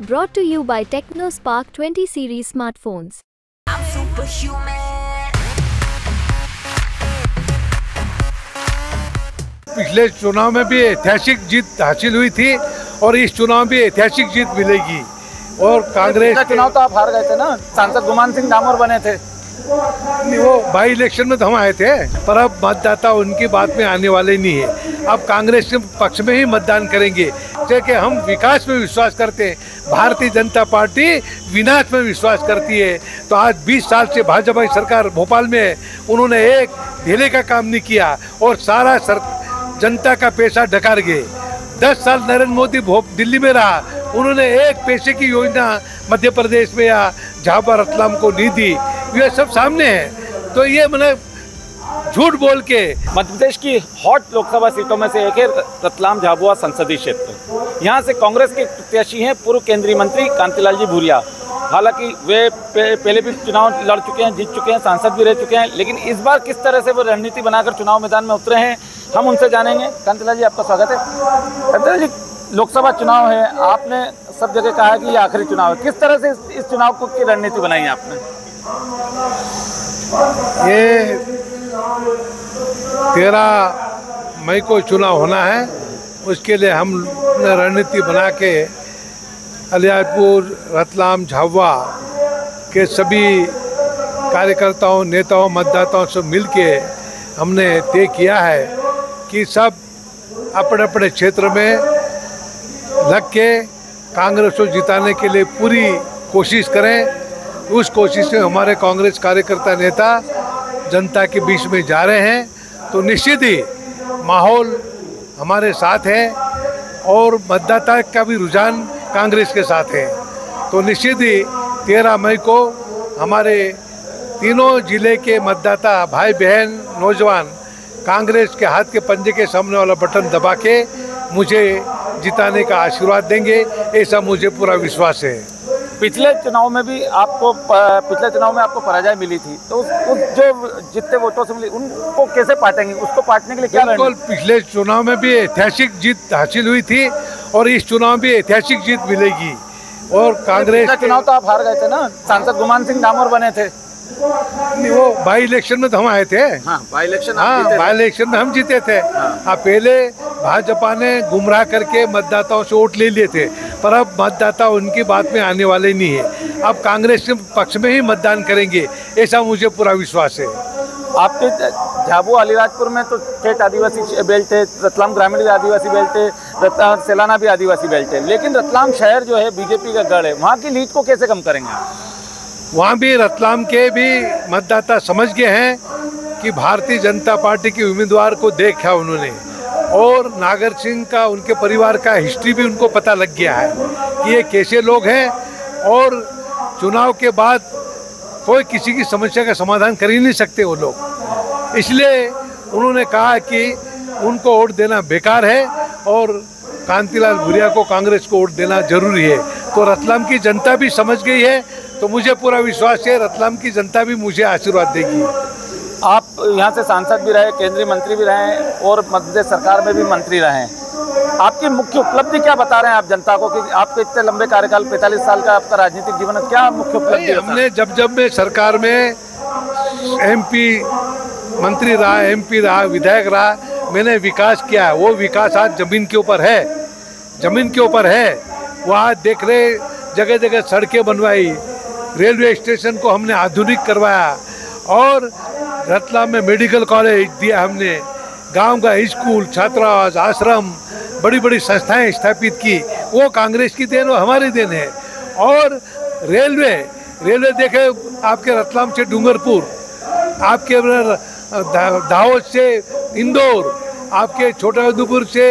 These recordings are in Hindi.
Brought to you by TechnoSpark 20 series smartphones. I'm superhuman. पिछले चुनाव में भी ऐतिहासिक जीत हासिल हुई थी और इस चुनाव में ऐतिहासिक जीत मिलेगी। और कांग्रेस चुनाव तो आप हार गए थे ना, सांसद गुमान सिंह डामोर बने थे। वो बाई इलेक्शन में तो हम आए थे, पर अब मतदाता उनकी बात में आने वाले नहीं है। अब कांग्रेस के पक्ष में ही मतदान करेंगे, क्योंकि हम विकास में विश्वास करते हैं। भारतीय जनता पार्टी विनाश में विश्वास करती है। तो आज 20 साल से भाजपा की सरकार भोपाल में है, उन्होंने एक ढीले का काम नहीं किया और सारा जनता का पैसा ढकार गए। 10 साल नरेंद्र मोदी दिल्ली में रहा, उन्होंने एक पैसे की योजना मध्य प्रदेश में या झाबुआ रतलाम को नहीं दी। ये सब सामने है। तो ये मैंने झूठ बोल के मध्य प्रदेश की हॉट लोकसभा सीटों में से एक है रतलाम झाबुआ संसदीय क्षेत्र। यहाँ से कांग्रेस के प्रत्याशी हैं पूर्व केंद्रीय मंत्री कांतिलाल जी भूरिया। हालांकि वे पहले भी चुनाव लड़ चुके हैं, जीत चुके हैं, सांसद भी रह चुके हैं, लेकिन इस बार किस तरह से वो रणनीति बनाकर चुनाव मैदान में उतरे हैं, हम उनसे जानेंगे। कांतिलाल जी, आपका स्वागत है। कांतिलाल जी, लोकसभा चुनाव है, आपने सब जगह कहा है कि ये आखिरी चुनाव है, किस तरह से इस चुनाव को की रणनीति बनाई है आपने? ये 13 मई को चुनाव होना है, उसके लिए हम रणनीति बना के अलियापुर, रतलाम, झाबुआ के सभी कार्यकर्ताओं, नेताओं, मतदाताओं से मिलके हमने तय किया है कि सब अपने अपने क्षेत्र में लग के कांग्रेस को जिताने के लिए पूरी कोशिश करें। उस कोशिश में हमारे कांग्रेस कार्यकर्ता, नेता जनता के बीच में जा रहे हैं। तो निश्चित ही माहौल हमारे साथ है और मतदाता का भी रुझान कांग्रेस के साथ है। तो निश्चित ही 13 मई को हमारे तीनों जिले के मतदाता, भाई बहन, नौजवान कांग्रेस के हाथ के पंजे के सामने वाला बटन दबा के मुझे जिताने का आशीर्वाद देंगे, ऐसा मुझे पूरा विश्वास है। पिछले चुनाव में आपको पराजय मिली थी, तो उस जो जितने वोटों से मिली उनको कैसे पाटेंगे? उसको पाटने के लिए क्या? बिल्कुल, पिछले चुनाव में भी ऐतिहासिक जीत हासिल हुई थी और इस चुनाव में ऐतिहासिक जीत मिलेगी। और कांग्रेस चुनाव तो आप हार गए थे ना, सांसद गुमान सिंह डामोर बने थे। वो बाई इलेक्शन में तो हम आए थे। बाई इलेक्शन में हम जीते थे। पहले भाजपा ने गुमराह करके मतदाताओं से वोट ले लिए थे, पर अब मतदाता उनकी बात में आने वाले नहीं है। अब कांग्रेस के पक्ष में ही मतदान करेंगे, ऐसा मुझे पूरा विश्वास है। आपके झाबुआ अलीराजपुर में तो स्टेट आदिवासी बेल्ट है, रतलाम ग्रामीण भी आदिवासी बेल्ट है, रतलाम सेलाना भी आदिवासी बेल्ट है, लेकिन रतलाम शहर जो है बीजेपी का गढ़ है, वहाँ की लीड को कैसे कम करेंगे? वहाँ भी रतलाम के भी मतदाता समझ गए हैं कि भारतीय जनता पार्टी के उम्मीदवार को देखा उन्होंने, और नागर सिंह का, उनके परिवार का हिस्ट्री भी उनको पता लग गया है कि ये कैसे लोग हैं और चुनाव के बाद कोई किसी की समस्या का समाधान कर ही नहीं सकते वो लोग। इसलिए उन्होंने कहा कि उनको वोट देना बेकार है और कांतिलाल भूरिया को, कांग्रेस को वोट देना जरूरी है। तो रतलाम की जनता भी समझ गई है, तो मुझे पूरा विश्वास है रतलाम की जनता भी मुझे आशीर्वाद देगी। आप यहाँ से सांसद भी रहे, केंद्रीय मंत्री भी रहे और मध्य प्रदेश सरकार में भी मंत्री रहे। आपकी मुख्य उपलब्धि क्या बता रहे हैं आप जनता को कि आपके इतने लंबे कार्यकाल, 45 साल का आपका राजनीतिक जीवन है, क्या मुख्य उपलब्धि? हमने जब मैं सरकार में MP मंत्री रहा, MP रहा, विधायक रहा, मैंने विकास किया। वो विकास आज जमीन के ऊपर है, जमीन के ऊपर है। वहाँ देख रहे, जगह जगह सड़कें बनवाई, रेलवे स्टेशन को हमने आधुनिक करवाया और रतलाम में मेडिकल कॉलेज दिया हमने, गांव का स्कूल, छात्रावास, आश्रम, बड़ी बड़ी संस्थाएं स्थापित की। वो कांग्रेस की देन, वो हमारी देन है। और रेलवे देखे आपके रतलाम से डूंगरपुर, आपके दाहोद से इंदौर, आपके छोटाउदेपुर से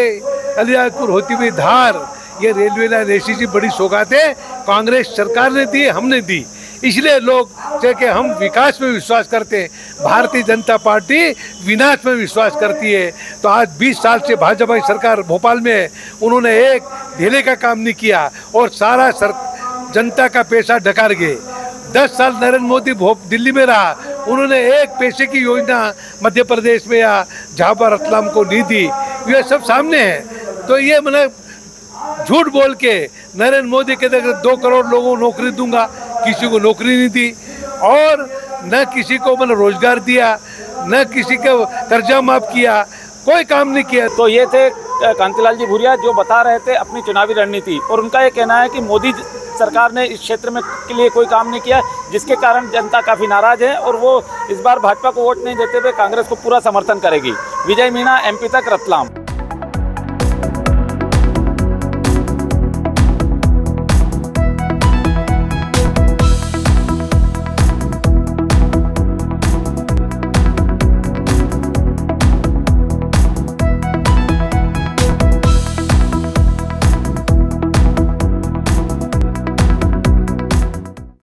अलीराजपुर होती हुई धार, ये रेलवे लाइन ऐसी सी बड़ी सौगातें कांग्रेस सरकार ने दी, हमने दी। इसलिए लोग कि हम विकास में विश्वास करते हैं, भारतीय जनता पार्टी विनाश में विश्वास करती है। तो आज 20 साल से भाजपा की सरकार भोपाल में है, उन्होंने एक ढीले का काम नहीं किया और सारा जनता का पैसा ढकार गए। 10 साल नरेंद्र मोदी दिल्ली में रहा, उन्होंने एक पैसे की योजना मध्य प्रदेश में या झाबुआ रतलाम को नहीं दी। ये सब सामने है। तो ये मैंने झूठ बोल के नरेंद्र मोदी कहते 2 करोड़ लोगों को नौकरी दूंगा, किसी को नौकरी नहीं दी और न किसी को मतलब रोजगार दिया, न किसी का कर्जा माफ किया, कोई काम नहीं किया। तो ये थे कांतिलाल जी भूरिया जो बता रहे थे अपनी चुनावी रणनीति, और उनका ये कहना है कि मोदी सरकार ने इस क्षेत्र में के लिए कोई काम नहीं किया, जिसके कारण जनता काफ़ी नाराज है और वो इस बार भाजपा को वोट नहीं देते हुए कांग्रेस को पूरा समर्थन करेगी। विजय मीणा, MP तक, रतलाम।